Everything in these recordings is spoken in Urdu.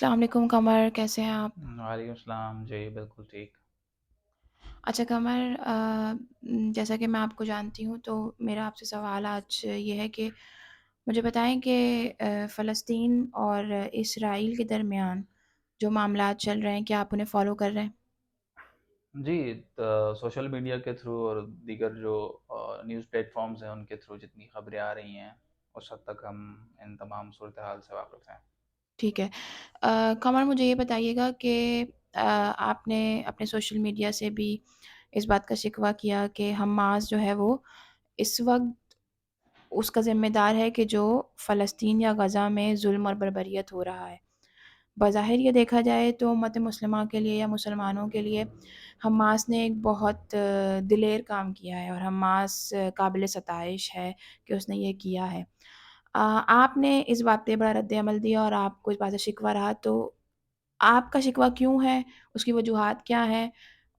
السلام علیکم قمر، کیسے ہیں آپ؟ وعلیکم السلام جی، بالکل ٹھیک۔ اچھا قمر، جیسا کہ میں آپ کو جانتی ہوں تو میرا آپ سے سوال آج یہ ہے کہ مجھے بتائیں کہ فلسطین اور اسرائیل کے درمیان جو معاملات چل رہے ہیں کیا آپ انہیں فالو کر رہے ہیں؟ جی، سوشل میڈیا کے تھرو اور دیگر جو نیوز پلیٹ فارمز ہیں ان کے تھرو جتنی خبریں آ رہی ہیں اس حد تک ہم ان تمام صورتحال سے واقف ہیں۔ ٹھیک ہے۔ قمر مجھے یہ بتائیے گا کہ آپ نے اپنے سوشل میڈیا سے بھی اس بات کا شکوہ کیا کہ حماس جو ہے وہ اس وقت اس کا ذمہ دار ہے کہ جو فلسطین یا غزہ میں ظلم اور بربریت ہو رہا ہے۔ بظاہر یہ دیکھا جائے تو امت مسلمہ کے لیے یا مسلمانوں کے لیے حماس نے ایک بہت دلیر کام کیا ہے، اور حماس قابل ستائش ہے کہ اس نے یہ کیا ہے۔ آپ نے اس بات پہ بڑا رد عمل دیا اور آپ کو اس بات سے شکوہ رہا، تو آپ کا شکوہ کیوں ہے؟ اس کی وجوہات کیا ہیں؟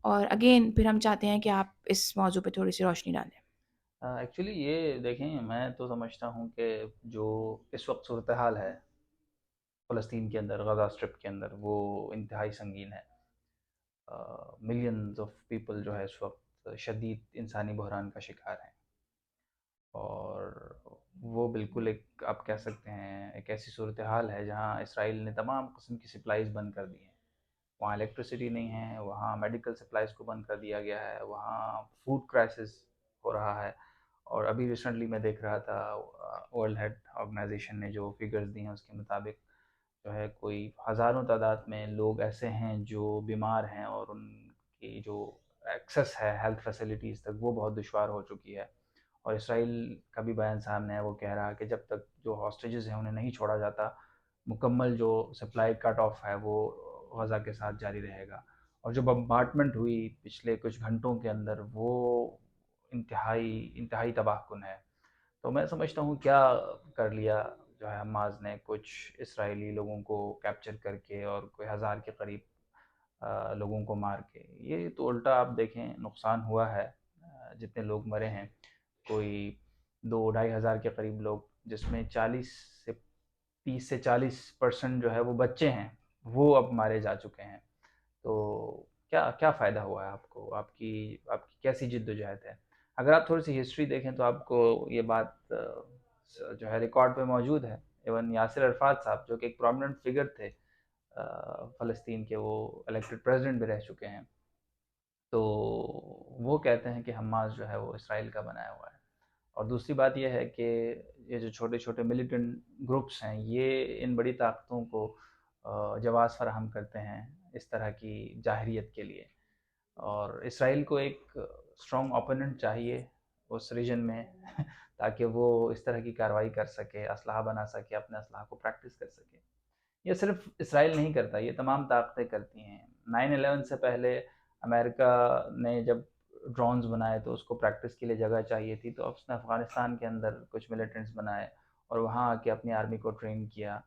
اور اگین پھر ہم چاہتے ہیں کہ آپ اس موضوع پہ تھوڑی سی روشنی ڈالیں۔ ایکچولی یہ دیکھیں، میں تو سمجھتا ہوں کہ جو اس وقت صورتحال ہے فلسطین کے اندر، غزہ اسٹرپ کے اندر، وہ انتہائی سنگین ہے۔ ملینز آف پیپل جو ہے اس وقت شدید انسانی بحران کا شکار ہیں، اور وہ بالکل ایک آپ کہہ سکتے ہیں ایک ایسی صورتحال ہے جہاں اسرائیل نے تمام قسم کی سپلائز بند کر دی ہیں۔ وہاں الیکٹریسٹی نہیں ہے، وہاں میڈیکل سپلائز کو بند کر دیا گیا ہے، وہاں فوڈ کرائسس ہو رہا ہے۔ اور ابھی ریسنٹلی میں دیکھ رہا تھا، ورلڈ ہیلتھ آرگنائزیشن نے جو فگرز دی ہیں اس کے مطابق جو ہے کوئی ہزاروں تعداد میں لوگ ایسے ہیں جو بیمار ہیں، اور ان کی جو ایکسیس ہے ہیلتھ فیسلٹیز تک وہ بہت دشوار ہو چکی ہے۔ اور اسرائیل کا بھی بیان سامنے ہے، وہ کہہ رہا ہے کہ جب تک جو ہاسٹیجز ہیں انہیں نہیں چھوڑا جاتا، مکمل جو سپلائی کٹ آف ہے وہ غزہ کے ساتھ جاری رہے گا۔ اور جو بمبارٹمنٹ ہوئی پچھلے کچھ گھنٹوں کے اندر، وہ انتہائی تباہ کن ہے۔ تو میں سمجھتا ہوں کیا کر لیا جو ہے حماس نے، کچھ اسرائیلی لوگوں کو کیپچر کر کے اور کوئی ہزار کے قریب لوگوں کو مار کے، یہ تو الٹا آپ دیکھیں نقصان ہوا ہے۔ جتنے لوگ مرے ہیں، کوئی 2-2.5 ہزار کے قریب لوگ، جس میں 30 سے 40% جو ہے وہ بچے ہیں، وہ اب مارے جا چکے ہیں۔ تو کیا کیا فائدہ ہوا ہے آپ کو؟ آپ کی کیسی جد و جہد ہے؟ اگر آپ تھوڑی سی ہسٹری دیکھیں تو آپ کو یہ بات جو ہے ریکارڈ پہ موجود ہے۔ ایون یاسر عرفات صاحب جو کہ ایک پرومیننٹ فگر تھے فلسطین کے، وہ الیکٹڈ پریزیڈنٹ بھی رہ چکے ہیں، تو وہ کہتے ہیں کہ حماس جو ہے وہ اسرائیل کا بنایا ہوا ہے۔ اور دوسری بات یہ ہے کہ یہ جو چھوٹے چھوٹے ملیٹنٹ گروپس ہیں، یہ ان بڑی طاقتوں کو جواز فراہم کرتے ہیں اس طرح کی جاہریت کے لیے۔ اور اسرائیل کو ایک اسٹرانگ اوپوننٹ چاہیے اس ریجن میں تاکہ وہ اس طرح کی کارروائی کر سکے، اسلحہ بنا سکے، اپنے اسلحہ کو پریکٹس کر سکے۔ یہ صرف اسرائیل نہیں کرتا، یہ تمام طاقتیں کرتی ہیں۔ 9/11 سے پہلے امریکہ نے جب ڈرونز بنائے تو اس کو پریکٹس کے لیے جگہ چاہیے تھی، تو اس نے افغانستان کے اندر کچھ ملیٹنٹس بنائے اور وہاں آ کے اپنی آرمی کو ٹرین کیا۔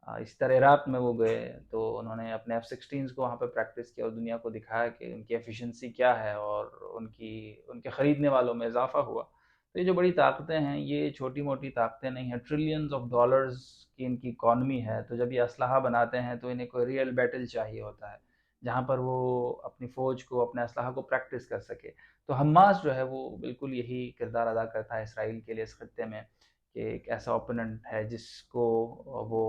اسی طرح عراق میں وہ گئے تو انہوں نے اپنے F-16 کو وہاں پہ پریکٹس کیا اور دنیا کو دکھایا کہ ان کی ایفیشنسی کیا ہے، اور ان کے خریدنے والوں میں اضافہ ہوا۔ تو یہ جو بڑی طاقتیں ہیں، یہ چھوٹی موٹی طاقتیں نہیں ہیں، ٹریلینز آف ڈالرز کی ان کی اکانومی ہے۔ تو جب یہ اسلحہ بناتے ہیں تو انہیں کوئی ریئل بیٹل چاہیے ہوتا ہے جہاں پر وہ اپنی فوج کو، اپنے اسلحہ کو پریکٹس کر سکے۔ تو حماس جو ہے وہ بالکل یہی کردار ادا کرتا ہے اسرائیل کے لیے اس خطے میں، کہ ایک ایسا اوپوننٹ ہے جس کو وہ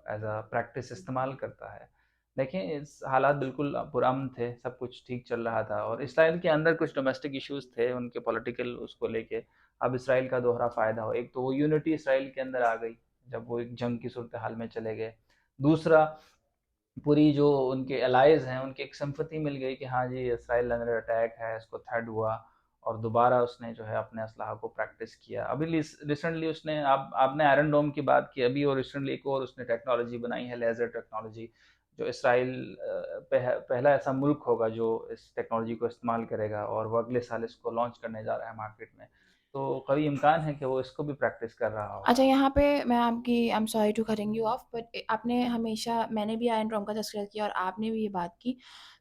ایز اے پریکٹس استعمال کرتا ہے۔ دیکھیں اس حالات بالکل پرامن تھے، سب کچھ ٹھیک چل رہا تھا، اور اسرائیل کے اندر کچھ ڈومیسٹک ایشوز تھے ان کے پولیٹیکل، اس کو لے کے اب اسرائیل کا دوہرا فائدہ ہو۔ ایک تو وہ یونٹی اسرائیل کے اندر آ گئی جب وہ ایک جنگ کی صورتحال میں چلے گئے۔ دوسرا، پوری جو ان کے الائز ہیں ان کی ایک سمپتی مل گئی کہ ہاں جی اسرائیل انڈر اٹیک ہے، اس کو تھرڈ ہوا، اور دوبارہ اس نے جو ہے اپنے اسلحہ کو پریکٹس کیا۔ ابھی ریسنٹلی اس نے، آپ نے آئرن ڈوم کی بات کی، ابھی اور ریسنٹلی ایک اور اس نے ٹیکنالوجی بنائی ہے، لیزر ٹیکنالوجی، جو اسرائیل پہلا ایسا ملک ہوگا جو اس ٹیکنالوجی کو استعمال کرے گا، اور وہ اگلے سال اس کو لانچ کرنے جا رہا ہے مارکیٹ میں۔ تو قوی امکان ہے کہ وہ اس کو بھی پریکٹس کر رہا ہوگا۔ اچھا، یہاں پہ میں آپ کی I'm sorry to cutting you off, but آپ نے ہمیشہ، میں نے بھی آئرن ڈوم کا تذکرہ کیا اور آپ نے بھی یہ بات کی،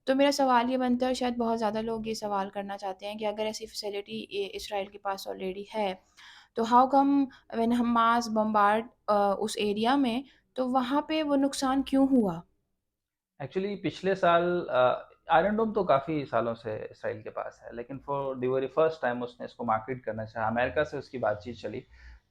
تو میرا سوال یہ بنتا ہے، اور شاید بہت زیادہ لوگ یہ سوال کرنا چاہتے ہیں کہ اگر ایسی فیسلٹی اسرائیل کے پاس آلریڈی ہے تو how come when Hamas bombard اس ایریا میں، تو وہاں پہ وہ نقصان کیوں ہوا؟ ایکچولی پچھلے سال آئرن ڈوم تو کافی سالوں سے اسرائیل کے پاس ہے، لیکن for the very first time اس نے اس کو مارکیٹ کرنا چاہا، امریکہ سے اس کی بات چیت چلی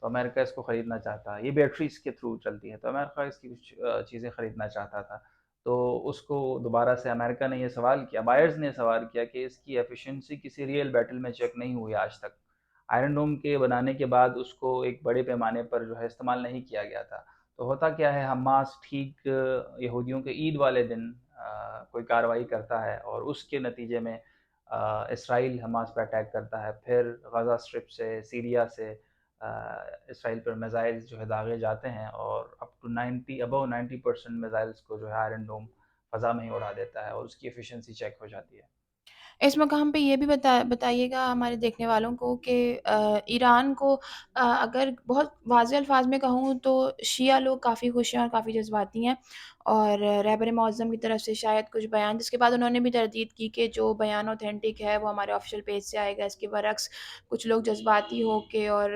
تو امریکہ اس کو خریدنا چاہتا ہے، یہ بیٹریز کے تھرو چلتی ہے تو امریکہ اس کی کچھ چیزیں خریدنا چاہتا تھا، تو اس کو دوبارہ سے امریکہ نے یہ سوال کیا، بائرز نے سوال کیا کہ اس کی ایفیشنسی کسی ریئل بیٹل میں چیک نہیں ہوئی آج تک، آئرن ڈوم کے بنانے کے بعد اس کو ایک بڑے پیمانے پر جو ہے استعمال نہیں کیا گیا تھا، تو ہوتا کیا ہے، حماس ٹھیک یہودیوں کے عید والے دن کوئی کارروائی کرتا ہے اور اس کے نتیجے میں اسرائیل حماس پہ اٹیک کرتا ہے، پھر غزہ اسٹرپ سے سیریا سے اسرائیل پر میزائلز جو ہے داغے جاتے ہیں اور اپ ٹو 90% میزائلز کو جو ہے آئرن ڈوم فضا میں ہی اڑا دیتا ہے اور اس کی ایفیشنسی چیک ہو جاتی ہے۔ اس مقام پہ یہ بھی بتائیے گا ہمارے دیکھنے والوں کو کہ ایران کو اگر بہت واضح الفاظ میں کہوں تو شیعہ لوگ کافی خوش ہیں اور کافی جذباتی ہیں، اور رہبر معظم کی طرف سے شاید کچھ بیان، جس کے بعد انہوں نے بھی تردید کی کہ جو بیان اوتھینٹک ہے وہ ہمارے آفیشیل پیج سے آئے گا، اس کے برعکس کچھ لوگ جذباتی ہو کے اور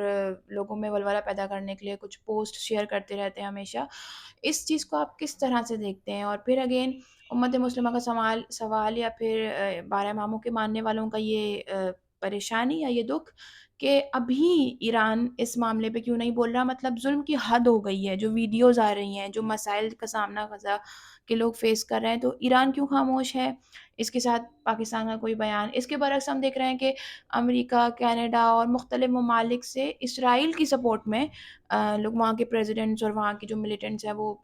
لوگوں میں ولولہ پیدا کرنے کے لیے کچھ پوسٹ شیئر کرتے رہتے ہیں ہمیشہ۔ اس چیز کو آپ کس طرح سے دیکھتے ہیں؟ اور پھر اگین امت مسلمہ کا سوال یا پھر 12 اماموں کے ماننے والوں کا یہ پریشانی یا یہ دکھ کہ ابھی ایران اس معاملے پہ کیوں نہیں بول رہا؟ مطلب ظلم کی حد ہو گئی ہے، جو ویڈیوز آ رہی ہیں، جو مسائل کا سامنا غزہ کے لوگ فیس کر رہے ہیں، تو ایران کیوں خاموش ہے؟ اس کے ساتھ پاکستان کا کوئی بیان، اس کے برعکس ہم دیکھ رہے ہیں کہ امریکہ، کینیڈا اور مختلف ممالک سے اسرائیل کی سپورٹ میں لوگ، وہاں کے پریزیڈنٹس اور وہاں کے جو ملیٹنٹس ہیں وہ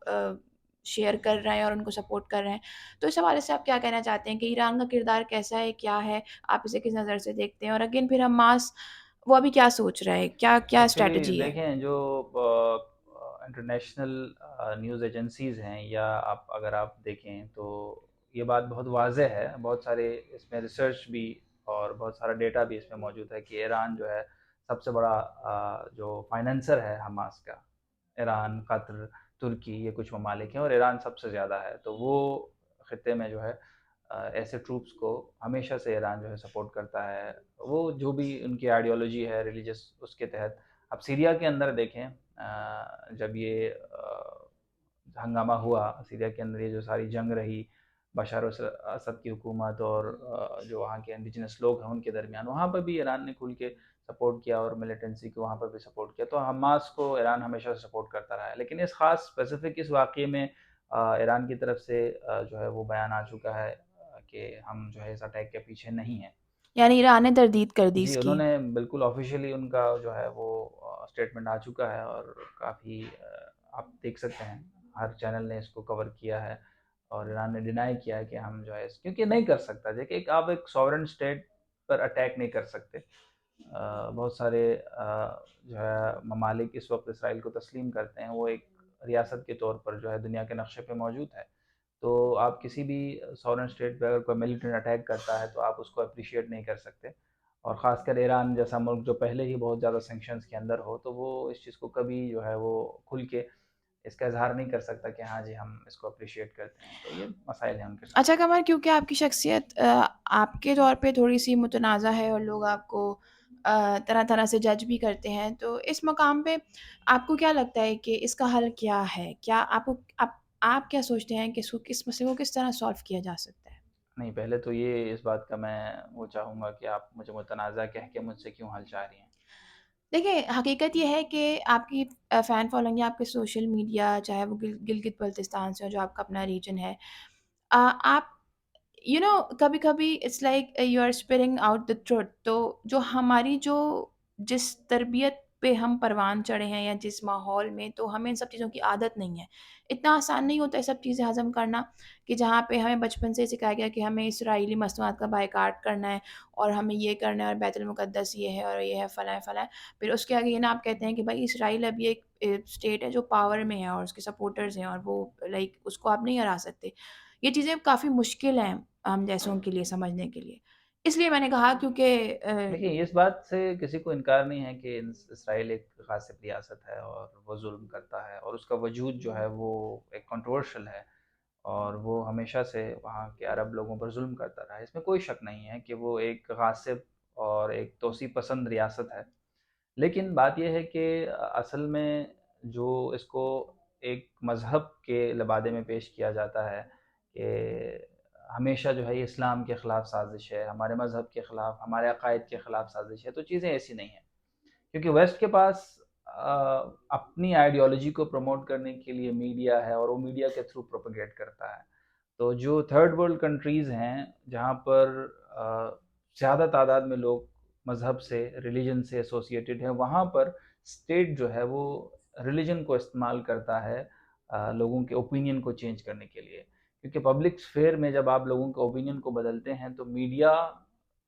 شیئر کر رہے ہیں اور ان کو سپورٹ کر رہے ہیں۔ تو اس حوالے سے آپ کیا کہنا چاہتے ہیں کہ ایران کا کردار کیسا ہے، کیا ہے، آپ اسے کس نظر سے دیکھتے ہیں؟ اور اگین پھر حماس وہ ابھی کیا سوچ رہا ہے، کیا کیا ایکچولی اسٹریٹجی ہے؟ دیکھیں، جو انٹرنیشنل نیوز ایجنسیز ہیں یا اگر آپ دیکھیں تو یہ بات بہت واضح ہے، بہت سارے اس میں ریسرچ بھی اور بہت سارا ڈیٹا بھی اس میں موجود ہے کہ ایران جو ہے سب سے بڑا جو فائنینسر ہے حماس کا، ایران، قطر، ترکی، یہ کچھ ممالک ہیں اور ایران سب سے زیادہ ہے، تو وہ خطے میں جو ہے ایسے ٹروپس کو ہمیشہ سے ایران جو ہے سپورٹ کرتا ہے، وہ جو بھی ان کی آئیڈیالوجی ہے ریلیجس اس کے تحت۔ اب سیریا کے اندر دیکھیں، جب یہ ہنگامہ ہوا سیریا کے اندر، یہ جو ساری جنگ رہی بشار اسد کی حکومت اور جو وہاں کے انڈیجنس لوگ ہیں ان کے درمیان، وہاں پہ بھی ایران نے کھل کے سپورٹ کیا اور ملیٹنسی کو وہاں پر بھی سپورٹ کیا، تو حماس کو ایران ہمیشہ سے سپورٹ کرتا رہا ہے، لیکن اس خاص اسپیسیفک اس واقعے میں ایران کی طرف سے جو ہے وہ بیان آ چکا ہے کہ ہم جو ہے اس اٹیک کے پیچھے نہیں ہیں۔ یعنی ایران نے تردید کر دی جی، اس انہوں کی؟ نے بالکل آفیشیلی ان کا جو ہے وہ اسٹیٹمنٹ آ چکا ہے اور کافی آپ دیکھ سکتے ہیں ہر چینل نے اس کو کور کیا ہے اور ایران نے ڈینائی کیا ہے کہ ہم جو ہے کیونکہ نہیں کر سکتا، دیکھیں آپ ایک سوورن اسٹیٹ پر اٹیک نہیں کر سکتے، بہت سارے جو ہے ممالک اس وقت اسرائیل کو تسلیم کرتے ہیں، وہ ایک ریاست کے طور پر جو ہے دنیا کے نقشے پہ موجود ہے، تو آپ کسی بھی سورن اسٹیٹ پہ اگر کوئی ملیٹنٹ اٹیک کرتا ہے تو آپ اس کو اپریشیٹ نہیں کر سکتے، اور خاص کر ایران جیسا ملک جو پہلے ہی بہت زیادہ سینکشنز کے اندر ہو تو وہ اس چیز کو کبھی جو ہے وہ کھل کے اس کا اظہار نہیں کر سکتا کہ ہاں جی ہم اس کو اپریشیٹ کرتے ہیں، تو یہ مسائل ہیں ان کے اچھا سامنے۔ قمر، کیونکہ آپ کی شخصیت آپ کے طور پہ تھوڑی سی متنازع ہے اور لوگ آپ کو طرح طرح سے جج بھی کرتے ہیں، تو اس مقام پہ آپ کو کیا لگتا ہے کہ اس کا حل کیا ہے؟ کیا آپ کیا سوچتے ہیں کہ اس مسئلے کو کس طرح سالو کیا جا سکتا ہے؟ نہیں، پہلے تو یہ اس بات کا میں وہ چاہوں گا کہ آپ مجھے متنازع کہہ کے مجھ سے کیوں حل چاہ رہی ہیں؟ دیکھیں، حقیقت یہ ہے کہ آپ کی فین فالوئنگ یا آپ کے سوشل میڈیا، چاہے وہ گلگت بلتستان سے ہو جو آپ کا اپنا ریجن ہے، آپ کبھی کبھی it's like you are sparing out the truth, تو جو ہماری جس تربیت پہ ہم پروان چڑھے ہیں یا جس ماحول میں، تو ہمیں ان سب چیزوں کی عادت نہیں ہے، اتنا آسان نہیں ہوتا یہ سب چیزیں ہضم کرنا، کہ جہاں پہ ہمیں بچپن سے سکھایا گیا کہ ہمیں اسرائیلی مصنوعات کا بائیکاٹ کرنا ہے اور ہمیں یہ کرنا ہے اور بیت المقدس یہ ہے اور یہ ہے فلاں فلاں، پھر اس کے آگے یہ نا آپ کہتے ہیں کہ بھائی اسرائیل ابھی ایک اسٹیٹ ہے جو پاور میں ہے اور اس کے سپورٹرز ہیں اور وہ لائک اس کو آپ نہیں ہرا سکتے۔ یہ چیزیں کافی مشکل ہیں ہم جیسوں کے لیے سمجھنے کے لیے، اس لیے میں نے کہا کیونکہ دیکھیے، اس بات سے کسی کو انکار نہیں ہے کہ اسرائیل ایک غاصب ریاست ہے اور وہ ظلم کرتا ہے اور اس کا وجود جو ہے وہ ایک کنٹروورشل ہے اور وہ ہمیشہ سے وہاں کے عرب لوگوں پر ظلم کرتا رہا ہے، اس میں کوئی شک نہیں ہے کہ وہ ایک غاصب اور ایک توسیع پسند ریاست ہے، لیکن بات یہ ہے کہ اصل میں جو اس کو ایک مذہب کے لبادے میں پیش کیا جاتا ہے کہ ہمیشہ جو ہے یہ اسلام کے خلاف سازش ہے، ہمارے مذہب کے خلاف، ہمارے عقائد کے خلاف سازش ہے، تو چیزیں ایسی نہیں ہیں، کیونکہ ویسٹ کے پاس اپنی آئیڈیالوجی کو پروموٹ کرنے کے لیے میڈیا ہے، اور وہ میڈیا کے تھرو پروپیگیٹ کرتا ہے. تو جو تھرڈ ورلڈ کنٹریز ہیں جہاں پر زیادہ تعداد میں لوگ مذہب سے، ریلیجن سے ایسوسیٹڈ ہیں، وہاں پر اسٹیٹ جو ہے وہ ریلیجن کو استعمال کرتا ہے لوگوں کے اوپینین کو چینج کرنے کے لیے. کیونکہ پبلک اسفیئر میں جب آپ لوگوں کے اوپینین کو بدلتے ہیں تو میڈیا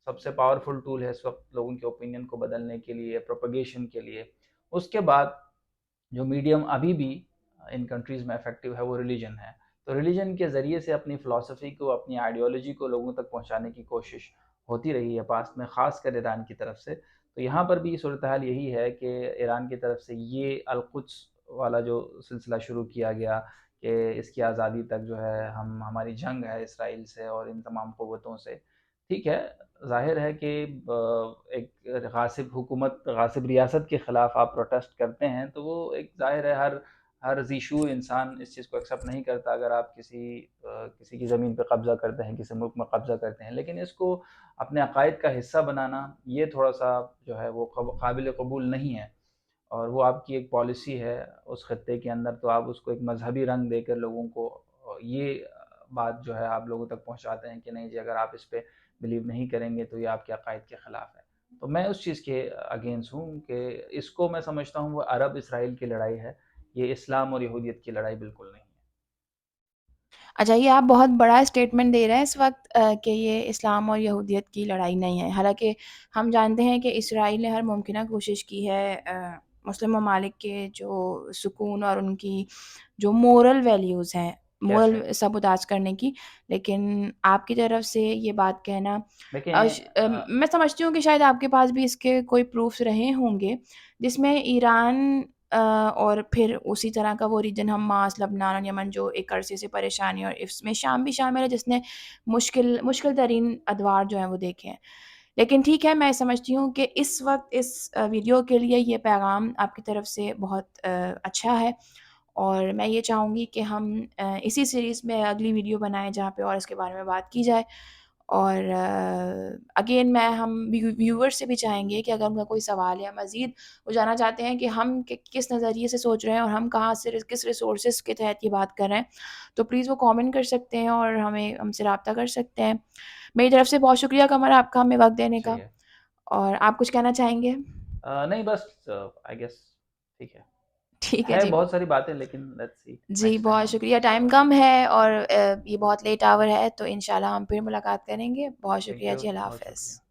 سب سے پاورفل ٹول ہے اس وقت لوگوں کے اوپینین کو بدلنے کے لیے، پروپیگیشن کے لیے. اس کے بعد جو میڈیم ابھی بھی ان کنٹریز میں افیکٹو ہے وہ ریلیجن ہے. تو ریلیجن کے ذریعے سے اپنی فلاسفی کو، اپنی آئیڈیالوجی کو لوگوں تک پہنچانے کی کوشش ہوتی رہی ہے پاسٹ میں، خاص کر ایران کی طرف سے. تو یہاں پر بھی صورتحال یہی ہے کہ ایران کی طرف سے یہ القدس والا جو سلسلہ شروع کیا گیا کہ اس کی آزادی تک جو ہے ہماری جنگ ہے اسرائیل سے اور ان تمام قوتوں سے. ٹھیک ہے، ظاہر ہے کہ ایک غاصب حکومت، غاصب ریاست کے خلاف آپ پروٹیسٹ کرتے ہیں تو وہ ایک ظاہر ہے، ہر ذی شعور انسان اس چیز کو ایکسیپٹ نہیں کرتا اگر آپ کسی کی زمین پہ قبضہ کرتے ہیں، کسی ملک میں قبضہ کرتے ہیں. لیکن اس کو اپنے عقائد کا حصہ بنانا یہ تھوڑا سا جو ہے وہ قابل قبول نہیں ہے، اور وہ آپ کی ایک پالیسی ہے اس خطے کے اندر. تو آپ اس کو ایک مذہبی رنگ دے کر لوگوں کو یہ بات جو ہے آپ لوگوں تک پہنچاتے ہیں کہ نہیں جی، اگر آپ اس پہ بلیو نہیں کریں گے تو یہ آپ کے عقائد کے خلاف ہے. تو میں اس چیز کے اگینسٹ ہوں کہ اس کو میں سمجھتا ہوں وہ عرب اسرائیل کی لڑائی ہے، یہ اسلام اور یہودیت کی لڑائی بالکل نہیں ہے. اچھا، یہ آپ بہت بڑا اسٹیٹمنٹ دے رہے ہیں اس وقت کہ یہ اسلام اور یہودیت کی لڑائی نہیں ہے، حالانکہ ہم جانتے ہیں کہ اسرائیل نے ہر ممکنہ کوشش کی ہے مسلم ممالک کے جو سکون اور ان کی جو مورل ویلیوز ہیں، کیسے؟ مورل سبوتاژ کرنے کی. لیکن آپ کی طرف سے یہ بات کہنا، دیکھیں میں سمجھتی ہوں کہ شاید آپ کے پاس بھی اس کے کوئی پروفس رہے ہوں گے جس میں ایران اور پھر اسی طرح کا وہ ریجن حماس، لبنان اور یمن جو ایک عرصے سے پریشانی، اور اس میں شام بھی شامل ہے جس نے مشکل ترین ادوار جو ہیں وہ دیکھے ہیں. لیکن ٹھیک ہے، میں سمجھتی ہوں کہ اس وقت اس ویڈیو کے لیے یہ پیغام آپ کی طرف سے بہت اچھا ہے، اور میں یہ چاہوں گی کہ ہم اسی سیریز میں اگلی ویڈیو بنائیں جہاں پہ اور اس کے بارے میں بات کی جائے. اور اگین ہم ویور سے بھی چاہیں گے کہ اگر ان کا کوئی سوال یا مزید وہ جاننا چاہتے ہیں کہ ہم کس نظریے سے سوچ رہے ہیں اور ہم کہاں سے، کس ریسورسز کے تحت یہ بات کر رہے ہیں، تو پلیز وہ کامنٹ کر سکتے ہیں اور ہم سے رابطہ کر سکتے ہیں. میری طرف سے بہت شکریہ قمر آپ کا ہمیں وقت دینے کا. صحیح ہے. اور آپ کچھ کہنا چاہیں گے؟ نہیں بس آئی گیس ٹھیک ہے. ٹھیک ہے ہے جی. بہت ساری باتیں لیکن لیٹس سی جی نیکسٹ ٹائم بہت ہم شکریہ، ٹائم کم ہے اور یہ بہت لیٹ آور ہے، تو انشاءاللہ ہم پھر ملاقات کریں گے. بہت تھینک شکریہ یو، جی، اللہ بہت حافظ. شکریہ.